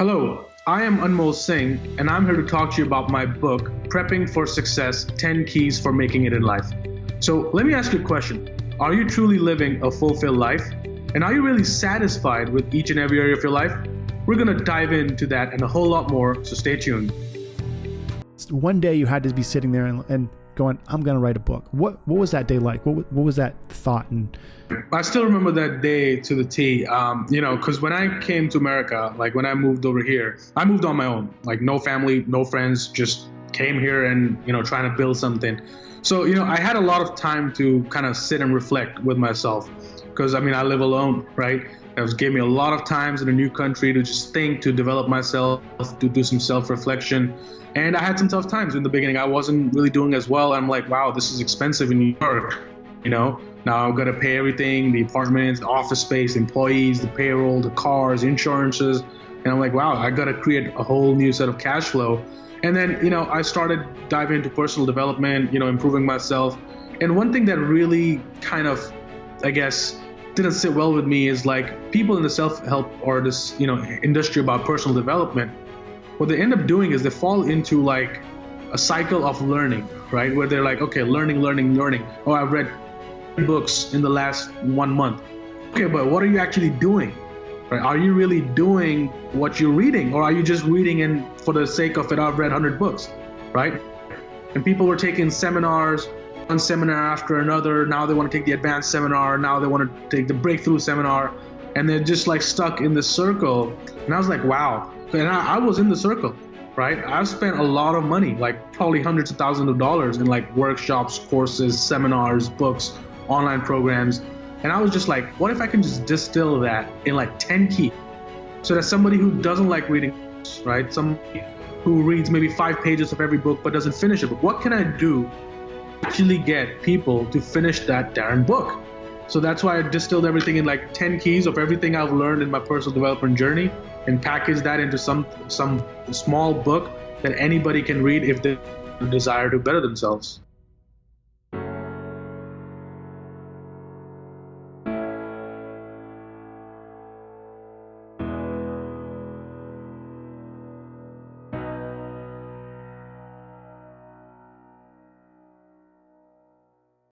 Hello, I am Anmol Singh, and I'm here to talk to you about my book, Prepping for Success, 10 Keys for Making It in Life. So let me ask you a question. Are you truly living a fulfilled life? And are you really satisfied with each and every area of your life? We're going to dive into that and a whole lot more, so stay tuned. One day you had to be sitting there and going, I'm going to write a book. What was that day like? What was that thought? And I still remember that day to the T, because when I came to America, like when I moved over here, I moved on my own, like no family, no friends, just came here and, trying to build something. So, I had a lot of time to kind of sit and reflect with myself because, I live alone, right? It gave me a lot of times in a new country to just think, to develop myself, to do some self-reflection. And I had some tough times in the beginning. I wasn't really doing as well. I'm like, wow, this is expensive in New York, Now I've got to pay everything, the apartments, the office space, the employees, the payroll, the cars, insurances. And I'm like, wow, I got to create a whole new set of cash flow. And then, I started diving into personal development, improving myself. And one thing that really kind of, didn't sit well with me is like people in the self-help or this, industry about personal development. What they end up doing is they fall into like a cycle of learning, right? Where they're like, okay, learning. Oh, I've read books in the last 1 month. Okay, but what are you actually doing? Right? Are you really doing what you're reading, or are you just reading and for the sake of it, I've read 100 books, right? And people were taking seminars, one seminar after another. Now they want to take the advanced seminar. Now they want to take the breakthrough seminar, and they're just like stuck in this circle. And I was like, wow. And I was in the circle, right? I've spent a lot of money, like probably hundreds of thousands of dollars in like workshops, courses, seminars, books, online programs. And I was just like, what if I can just distill that in like 10 keys so that somebody who doesn't like reading books, right? Somebody who reads maybe 5 pages of every book but doesn't finish a book. What can I do to actually get people to finish that darn book? So that's why I distilled everything in like 10 keys of everything I've learned in my personal development journey and packaged that into some small book that anybody can read if they desire to better themselves.